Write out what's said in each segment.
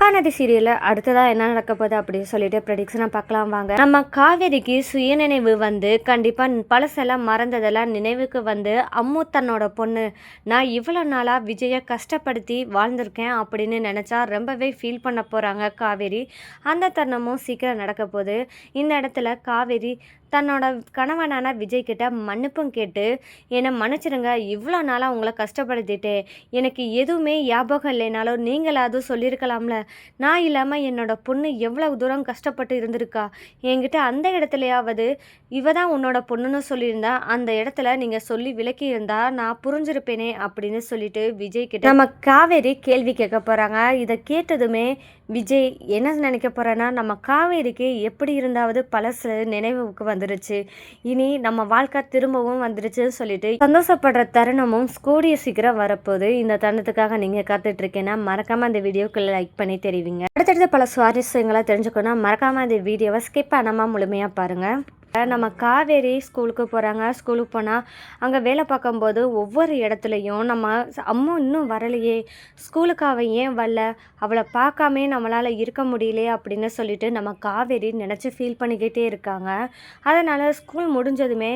மகாநதி சீரியல்ல அடுத்ததா என்ன நடக்க போகுது அப்படின்னு சொல்லிட்டு ப்ரெடிக்ஷனை பார்க்கலாம் வாங்க. நம்ம காவேரிக்கு சுயநினைவு வந்து கண்டிப்பா பழசெல்லாம் மறந்ததெல்லாம் நினைவுக்கு வந்து அம்மு தன்னோட பொண்ணு நான் இவ்வளோ நாளா விஜயை கஷ்டப்படுத்தி வாழ்ந்திருக்கேன் அப்படின்னு நினைச்சா ரொம்பவே ஃபீல் பண்ண போறாங்க காவேரி. அந்த தருணமும் சீக்கிரம் நடக்க போகுது. இந்த இடத்துல காவேரி தன்னோட கணவனான விஜய் கிட்ட மன்னிப்பும் கேட்டு என்னை மன்னிச்சிடுங்க, இவ்வளோ நாளாக உங்களை கஷ்டப்படுத்திட்டேன், எனக்கு எதுவுமே ஞாபகம் இல்லைனாலும் நீங்களாவது சொல்லியிருக்கலாம்ல, நான் இல்லாமல் என்னோட பொண்ணு எவ்வளவு தூரம் கஷ்டப்பட்டு இருந்திருக்கா, என்கிட்ட அந்த இடத்துலையாவது இவ தான் உன்னோட பொண்ணுன்னு சொல்லியிருந்தா அந்த இடத்துல நீங்கள் சொல்லி விளக்கி இருந்தா நான் புரிஞ்சிருப்பேனே அப்படின்னு சொல்லிட்டு விஜய் கிட்ட நம்ம காவேரி கேள்வி கேட்க போகிறாங்க. இதை கேட்டதுமே விஜய் என்ன நினைக்க போகிறேன்னா, நம்ம காவேரிக்கு எப்படி இருந்தாவது பழசு நினைவுக்கு வந்துருச்சு, இனி நம்ம வாழ்க்கை திரும்பவும் வந்துருச்சுன்னு சொல்லிட்டு சந்தோஷப்படுற தருணமும் கூடிய சீக்கிரம் வரப்போகுது. இந்த தருணத்துக்காக நீங்கள் காத்துட்டு இருக்கேன்னா மறக்காமல் அந்த வீடியோக்கு லைக் பண்ணி தெரிவிங்க. அடுத்தடுத்து பல சுவாரஸ்யங்களை தெரிஞ்சுக்கணும், மறக்காமல் அந்த வீடியோவை ஸ்கிப் பண்ணாமல் முழுமையாக பாருங்கள். நம்ம காவேரி ஸ்கூலுக்கு போகிறாங்க. ஸ்கூலுக்கு போனால் அங்கே வேலை பார்க்கும்போது ஒவ்வொரு இடத்துலையும் நம்ம அம்மா இன்னும் வரலையே, ஸ்கூலுக்கு அவள் ஏன் வரல, அவளை பார்க்காமே நம்மளால் இருக்க முடியலையே அப்படின்னு சொல்லிட்டு நம்ம காவேரி நினச்சி ஃபீல் பண்ணிக்கிட்டே இருக்காங்க. அதனால் ஸ்கூல் முடிஞ்சதுமே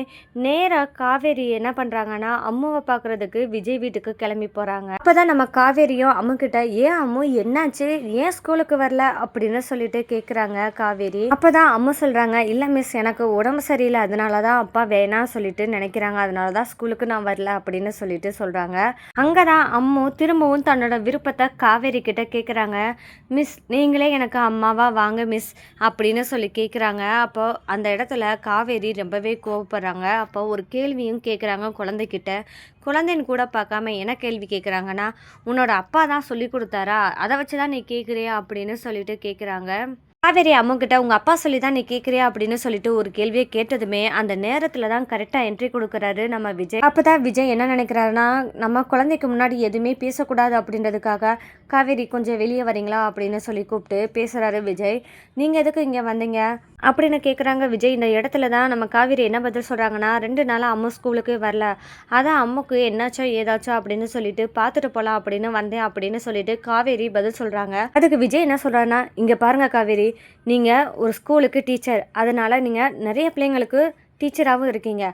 நேராக காவேரி என்ன பண்ணுறாங்கன்னா அம்முவை பார்க்குறதுக்கு விஜய் வீட்டுக்கு கிளம்பி போகிறாங்க. அப்போ தான் நம்ம காவேரியும் அம்முக்கிட்ட ஏன் அம்மு என்னாச்சு, ஏன் ஸ்கூலுக்கு வரல அப்படின்னு சொல்லிட்டு கேட்குறாங்க காவேரி. அப்போ தான் அம்மு சொல்கிறாங்க, இல்லை மிஸ் எனக்கு உடம்பு சரியில்லை, அதனால தான் அப்பா வேணாம் சொல்லிட்டு நினைக்கிறாங்க, அதனால தான் ஸ்கூலுக்கு நான் வரல அப்படின்னு சொல்லிட்டு சொல்கிறாங்க. அங்கே தான் அம்மு திரும்பவும் தன்னோட விருப்பத்தை காவேரி கிட்ட கேட்குறாங்க. மிஸ் நீங்களே எனக்கு அம்மாவா வாங்க மிஸ் அப்படின்னு சொல்லி கேட்குறாங்க. அப்போ அந்த இடத்துல காவேரி ரொம்பவே கோவப்படுறாங்க. அப்போ ஒரு கேள்வியும் கேட்குறாங்க குழந்தைகிட்ட. குழந்தைன்னு கூட பார்க்காம என்ன கேள்வி கேட்குறாங்கன்னா, உன்னோட அப்பா தான் சொல்லி கொடுத்தாரா, அதை வச்சு தான் நீ கேட்குறியா அப்படின்னு சொல்லிட்டு கேட்குறாங்க. காவேரி அம்மாக்கிட்ட உங்கள் அப்பா சொல்லி தான் நீ கேட்குறியா அப்படின்னு சொல்லிட்டு ஒரு கேள்வியை கேட்டதுமே அந்த நேரத்தில் தான் கரெக்டாக என்ட்ரி கொடுக்குறாரு நம்ம விஜய். அப்போ தான் விஜய் என்ன நினைக்கிறாருன்னா, நம்ம குழந்தைக்கு முன்னாடி எதுவுமே பேசக்கூடாது அப்படின்றதுக்காக காவேரி கொஞ்சம் வெளியே வரீங்களா அப்படின்னு சொல்லி கூப்பிட்டு பேசுகிறாரு விஜய். நீங்கள் எதுக்கு இங்கே வந்தீங்க அப்படின்னு கேட்குறாங்க விஜய். இந்த இடத்துல தான் நம்ம காவேரி என்ன பதில் சொல்கிறாங்கன்னா, 2 நாளாக அம்மா ஸ்கூலுக்கு வரல, அதான் அம்முக்கு என்னாச்சோ ஏதாச்சோ அப்படின்னு சொல்லிட்டு பார்த்துட்டு போகலாம் அப்படின்னு வந்தேன் அப்படின்னு சொல்லிட்டு காவேரி பதில் சொல்கிறாங்க. அதுக்கு விஜய் என்ன சொல்கிறாருன்னா, இங்கே பாருங்கள் காவேரி, நீங்கள் ஒரு ஸ்கூலுக்கு டீச்சர், அதனால் நீங்கள் நிறைய பிள்ளைங்களுக்கு டீச்சராகவும் இருக்கீங்க,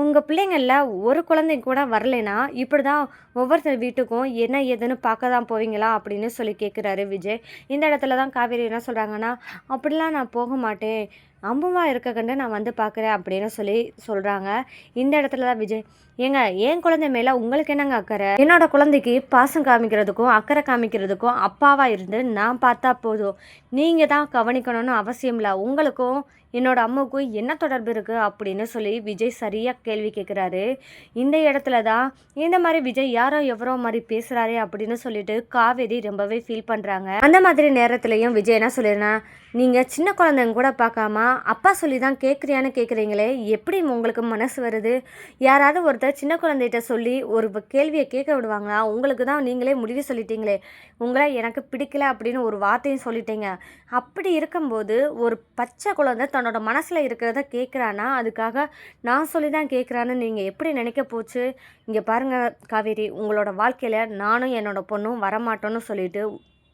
உங்கள் பிள்ளைங்களில் ஒரு குழந்தைங்க கூட வரலைன்னா இப்படி தான் ஒவ்வொருத்தர் வீட்டுக்கும் என்ன ஏதுன்னு பார்க்க தான் போவீங்களா அப்படின்னு சொல்லி கேட்குறாரு விஜய். இந்த இடத்துல தான் காவேரி என்ன சொல்கிறாங்கன்னா, அப்படிலாம் நான் போக மாட்டேன், அம்முவா இருக்க கண்டு நான் வந்து பார்க்குறேன் அப்படின்னு சொல்லி சொல்கிறாங்க. இந்த இடத்துல தான் விஜய், ஏங்க என் குழந்தை மேலே உங்களுக்கு என்னங்க அக்கறை, என்னோட குழந்தைக்கு பாசம் காமிக்கிறதுக்கும் அக்கறை காமிக்கிறதுக்கும் அப்பாவாக இருந்து நான் பார்த்தா போதும், நீங்கள் தான் கவனிக்கணும்னு அவசியம் இல்லை, உங்களுக்கும் என்னோட அம்மாவுக்கும் என்ன தொடர்பு இருக்குது அப்படின்னு சொல்லி விஜய் சரியாக கேள்வி கேட்குறாரு. இந்த இடத்துல தான் இந்த மாதிரி விஜய் யாரோ எவரோ மாதிரி பேசுகிறாரே அப்படின்னு சொல்லிட்டு காவேரி ரொம்பவே ஃபீல் பண்ணுறாங்க. அந்த மாதிரி நேரத்துலையும் விஜய் என்ன சொல்லிடுனா, நீங்கள் சின்ன குழந்தைங்க கூட பார்க்காம அப்பா சொல்லி தான் கேட்குறியான்னு கேட்குறீங்களே, எப்படி உங்களுக்கு மனசு வருது, யாராவது ஒருத்தர் சின்ன குழந்தைகிட்ட சொல்லி ஒரு கேள்வியை கேட்க விடுவாங்களா, உங்களுக்கு தான் நீங்களே முடிவு சொல்லிட்டீங்களே, உங்களை எனக்கு பிடிக்கல அப்படின்னு ஒரு வார்த்தையும் சொல்லிட்டீங்க, அப்படி இருக்கும்போது ஒரு பச்சை குழந்தை தன்னோட மனசில் இருக்கிறத கேட்குறான்னா அதுக்காக நான் சொல்லி தான் கேட்குறான்னு நீங்கள் எப்படி நினைக்க போச்சு. இங்கே பாருங்கள் காவேரி, உங்களோட வாழ்க்கையில் நானும் என்னோட பொண்ணும் வரமாட்டோன்னு சொல்லிட்டு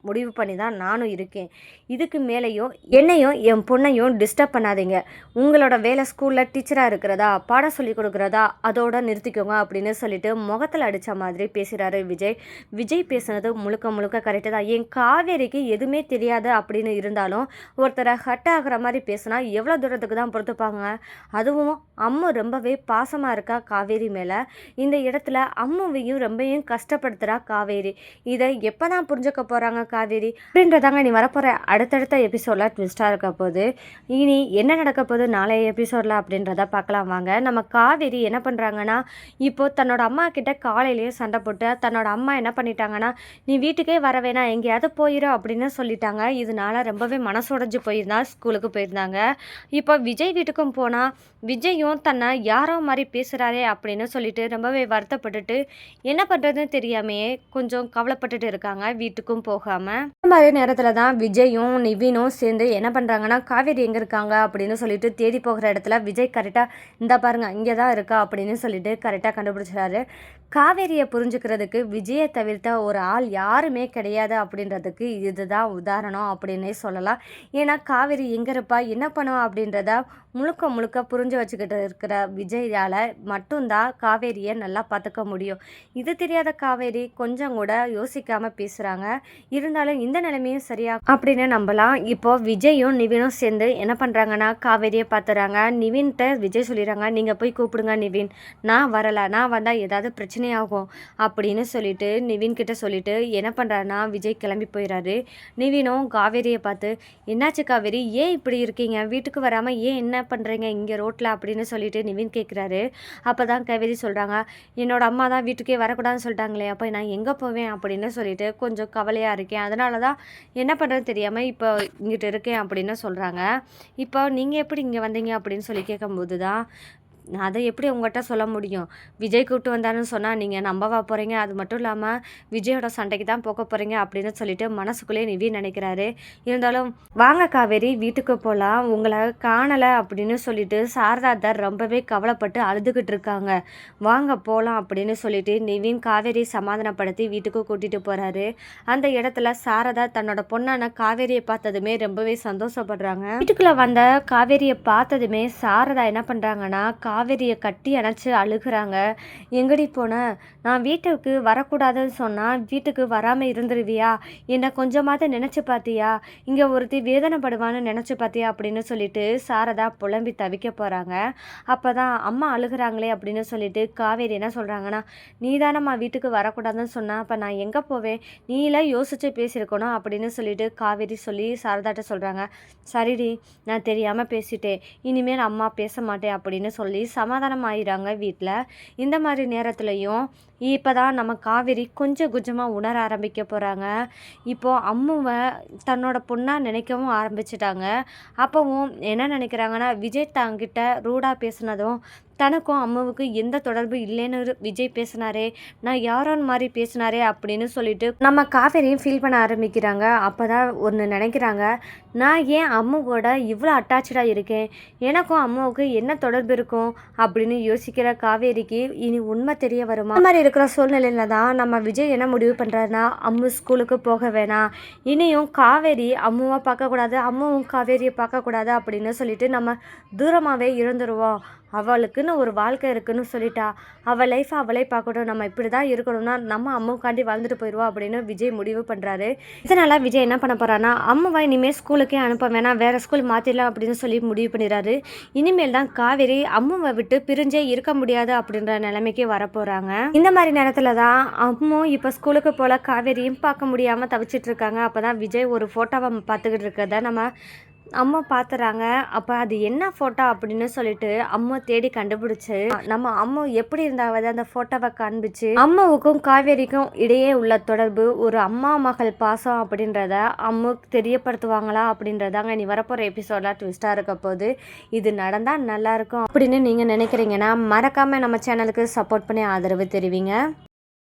முடிவு பண்ணி தான் நானும் இருக்கேன், இதுக்கு மேலேயும் என்னையும் என் பொண்ணையும் டிஸ்டர்ப் பண்ணாதீங்க, உங்களோட வேலை ஸ்கூலில் டீச்சராக இருக்கிறதா பாடம் சொல்லி கொடுக்குறதா அதோட நிறுத்திக்கோங்க அப்படின்னு சொல்லிட்டு முகத்தில் அடித்த மாதிரி பேசுகிறாரு விஜய். விஜய் பேசுனது முழுக்க முழுக்க கரெக்டு தான். என் காவேரிக்கு எதுவுமே தெரியாது அப்படின்னு இருந்தாலும் ஒருத்தரை ஹட் ஆகிற மாதிரி பேசுனா எவ்வளோ தூரத்துக்கு தான் பொறுத்துப்பாங்க. அதுவும் அம்மு ரொம்பவே பாசமாக இருக்கா காவேரி மேலே. இந்த இடத்துல அம்முவையும் ரொம்பவும் கஷ்டப்படுத்துகிறா காவேரி. இதை எப்போ தான் புரிஞ்சுக்க போகிறாங்க காவேரி அப்படின்றதாங்க நீ வரப்போகிற அடுத்தடுத்த எபிசோடில் ட்விஸ்டாக இருக்க போகுது. இனி என்ன நடக்க போகுது நாளைய எபிசோடில் அப்படின்றத பார்க்கலாம் வாங்க. நம்ம காவேரி என்ன பண்ணுறாங்கன்னா, இப்போது தன்னோட அம்மா கிட்ட காலையிலேயே சண்டை போட்டு தன்னோட அம்மா என்ன பண்ணிட்டாங்கன்னா, நீ வீட்டுக்கே வர வேணாம் எங்கேயாவது போயிரு அப்படின்னு சொல்லிட்டாங்க. இதனால ரொம்பவே மனசுடைஞ்சு போயிருந்தா, ஸ்கூலுக்கு போயிருந்தாங்க. இப்போ விஜய் வீட்டுக்கும் போனால் விஜயும் தன்னை யாரோ மாதிரி பேசுகிறாரே அப்படின்னு சொல்லிட்டு ரொம்பவே வருத்தப்பட்டுட்டு என்ன பண்ணுறதுன்னு தெரியாமையே கொஞ்சம் கவலைப்பட்டுட்டு இருக்காங்க, வீட்டுக்கும் போகாமல். இந்த மாதிரி நேரத்தில் தான் விஜயும் நிவினும் சேர்ந்து என்ன பண்ணுறாங்கன்னா, காவேரி எங்கே இருக்காங்க அப்படின்னு சொல்லிட்டு தேடி போகிற இடத்துல விஜய் கரெக்டாக இந்த பாருங்க இங்கே தான் இருக்கா அப்படின்னு சொல்லிட்டு கரெக்டாக கண்டுபிடிச்சாரு. காவேரியை புரிஞ்சுக்கிறதுக்கு விஜயை தவிர்த்த ஒரு ஆள் யாருமே கிடையாது அப்படின்றதுக்கு இதுதான் உதாரணம் அப்படின்னே சொல்லலாம். ஏன்னா காவேரி எங்கே இருப்பா என்ன பண்ணுவா அப்படின்றத முழுக்க முழுக்க புரிஞ்சு வச்சுக்கிட்டு இருக்கிற விஜயால் மட்டும்தான் காவேரியை நல்லா பார்த்துக்க முடியும். இது தெரியாத காவேரி கொஞ்சம் கூட யோசிக்காமல் பேசுகிறாங்க. இருந்தாலும் இந்த நிலைமையும் சரியா அப்படின்னு நம்பலாம். இப்போ விஜயும் நிவினும் சேர்ந்து என்ன பண்ணுறாங்கன்னா காவேரியை பார்த்துறாங்க. நிவின்கிட்ட விஜய் சொல்லிடுறாங்க, நீங்கள் போய் கூப்பிடுங்க நிவின், நான் வரலை, நான் வந்தால் ஏதாவது பிரச்சனை ஆகும் அப்படின்னு சொல்லிட்டு நிவின் கிட்ட சொல்லிட்டு என்ன பண்ணுறாருன்னா விஜய் கிளம்பி போயிடாரு. நிவினும் காவேரியை பார்த்து, என்னாச்சு காவேரி, ஏன் இப்படி இருக்கீங்க, வீட்டுக்கு வராமல் ஏன் என்ன பண்ணுறீங்க இங்கே ரோட்டில் அப்படின்னு சொல்லிட்டு நிவின் கேட்குறாரு. அப்போ தான் காவேரி சொல்கிறாங்க, என்னோட அம்மா தான் வீட்டுக்கே வரக்கூடாதுன்னு சொல்லிட்டாங்களே, அப்போ நான் எங்கே போவேன் அப்படின்னு சொல்லிட்டு கொஞ்சம் கவலையாக இருக்கேன், அதனால தான் என்ன பண்ணுறதுன்னு தெரியாமல் இப்போ இங்கிட்டு இருக்கேன் அப்படின்னு சொல்கிறாங்க. இப்போ நீங்கள் எப்படி இங்கே வந்தீங்க அப்படின்னு சொல்லி கேட்கும்போது தான், அதை எப்படி உங்கள்கிட்ட சொல்ல முடியும், விஜய் கூப்பிட்டு வந்தாருன்னு சொன்னால் நீங்கள் நம்பவா போகிறீங்க, அது மட்டும் இல்லாமல் விஜயோட சண்டைக்கு தான் போக போகிறீங்க அப்படின்னு சொல்லிட்டு மனசுக்குள்ளே நிவின் நினைக்கிறாரு. இருந்தாலும் வாங்க காவேரி வீட்டுக்கு போகலாம், உங்களை காணலை அப்படின்னு சொல்லிட்டு சாரதாதர் ரொம்பவே கவலைப்பட்டு அழுதுகிட்டு இருக்காங்க, வாங்க போகலாம் அப்படின்னு சொல்லிட்டு நிவின் காவேரி சமாதானப்படுத்தி வீட்டுக்கு கூட்டிகிட்டு போகிறாரு. அந்த இடத்துல சாரதா தன்னோட பொண்ணான காவேரியை பார்த்ததுமே ரொம்பவே சந்தோஷப்படுறாங்க. வீட்டுக்குள்ளே வந்த காவேரியை பார்த்ததுமே சாரதா என்ன பண்ணுறாங்கன்னா காவேரியை கட்டி அணைச்சி அழுகிறாங்க. எங்கடி போன, நான் வீட்டுக்கு வரக்கூடாதுன்னு சொன்னால் வீட்டுக்கு வராமல் இருந்துருவியா, என்னை கொஞ்சமாவது நினச்சி பார்த்தியா, இங்கே ஒருத்தி வேதனைப்படுவான்னு நினச்சி பார்த்தியா அப்படின்னு சொல்லிட்டு சாரதா புலம்பி தவிக்க போகிறாங்க. அப்போ தான் அம்மா அழுகிறாங்களே அப்படின்னு சொல்லிட்டு காவேரி என்ன சொல்கிறாங்கன்னா, நீ தானம்மா வீட்டுக்கு வரக்கூடாதுன்னு சொன்னால் அப்போ நான் எங்கே போவேன், நீலாம் யோசித்து பேசியிருக்கணும் அப்படின்னு சொல்லிட்டு காவேரி சொல்லி சாரதாட்ட சொல்கிறாங்க. சரிடி, நான் தெரியாமல் பேசிட்டேன், இனிமேல் அம்மா பேச மாட்டேன் அப்படின்னு சொல்லி சமாதானம் ஆயிடுறாங்க வீட்டில். இந்த மாதிரி நேரத்துலையும் இப்போ தான் நம்ம காவேரி கொஞ்சம் கொஞ்சமாக உணர ஆரம்பிக்க போகிறாங்க. இப்போது அம்முவை தன்னோட பொண்ணாக நினைக்கவும் ஆரம்பிச்சிட்டாங்க. அப்போவும் என்ன நினைக்கிறாங்கன்னா, விஜய் தாங்கிட்ட ரூடாக பேசுனதும் தனக்கும் அம்மாவுக்கும் எந்த தொடர்பு இல்லைன்னு விஜய் பேசினாரே, நான் யாரோன்னு மாதிரி பேசினாரே அப்படின்னு சொல்லிட்டு நம்ம காவேரியும் ஃபீல் பண்ண ஆரம்பிக்கிறாங்க. அப்போ தான் ஒன்று நினைக்கிறாங்க, நான் ஏன் அம்மாவோட இவ்வளோ அட்டாச்சாக இருக்கேன், எனக்கும் அம்மாவுக்கு என்ன தொடர்பு இருக்கும் அப்படின்னு யோசிக்கிற காவேரிக்கு இனி உண்மை தெரிய வருமா. இந்த மாதிரி இருக்கிற சூழ்நிலையில தான் நம்ம விஜய் என்ன முடிவு பண்ணுறாருன்னா, அம்மு ஸ்கூலுக்கு போக வேணாம், இனியும் காவேரி அம்முவை பார்க்கக்கூடாது, அம்மாவும் காவேரியை பார்க்கக்கூடாது அப்படின்னு சொல்லிட்டு நம்ம தூரமாகவே இருந்துருவோம், அவளுக்குன்னு ஒரு வாழ்க்கை இருக்குன்னு சொல்லிட்டா, அவள் லைஃப்பை அவளே பார்க்கட்டும், நம்ம இப்படி தான் இருக்கணும்னா நம்ம அம்மாவுக்காண்டி வாழ்ந்துட்டு போயிடுவோம் அப்படின்னு விஜய் முடிவு பண்ணுறாரு. இதனால் விஜய் என்ன பண்ண போகிறான்னா, அம்மாவை இனிமேல் ஸ்கூலுக்கே அனுப்ப வேணாம், வேறு ஸ்கூல் மாற்றிடலாம் அப்படின்னு சொல்லி முடிவு பண்ணிடுறாரு. இனிமேல் தான் காவேரி அம்மாவை விட்டு பிரிஞ்சே இருக்க முடியாது அப்படின்ற நிலைமைக்கு வரப்போகிறாங்க. இந்த மாதிரி நேரத்தில் தான் அம்மா இப்போ ஸ்கூலுக்கு போல காவேரியும் பார்க்க முடியாமல் தவிச்சிட்டு இருக்காங்க. அப்போ தான் விஜய் ஒரு ஃபோட்டோவை பார்த்துக்கிட்டு இருக்கிறத நம்ம அம்மா பார்த்துறாங்க. அப்போ அது என்ன ஃபோட்டோ அப்படின்னு சொல்லிட்டு அம்மா தேடி கண்டுபிடிச்சு நம்ம அம்மா எப்படி இருந்தாவது அந்த ஃபோட்டோவை காண்பிச்சு அம்மாவுக்கும் காவேரிக்கும் இடையே உள்ள தொடர்பு, ஒரு அம்மா மகள் பாசம் அப்படின்றத அம்மாவுக்கு தெரியப்படுத்துவாங்களா அப்படின்றதாங்க இனி வரப்போகிற எபிசோடில் ட்விஸ்ட்டாக இருக்க போது. இது நடந்தால் நல்லாயிருக்கும் அப்படின்னு நீங்கள் நினைக்கிறீங்கன்னா மறக்காமல் நம்ம சேனலுக்கு சப்போர்ட் பண்ணி ஆதரவு தெரிவிங்க.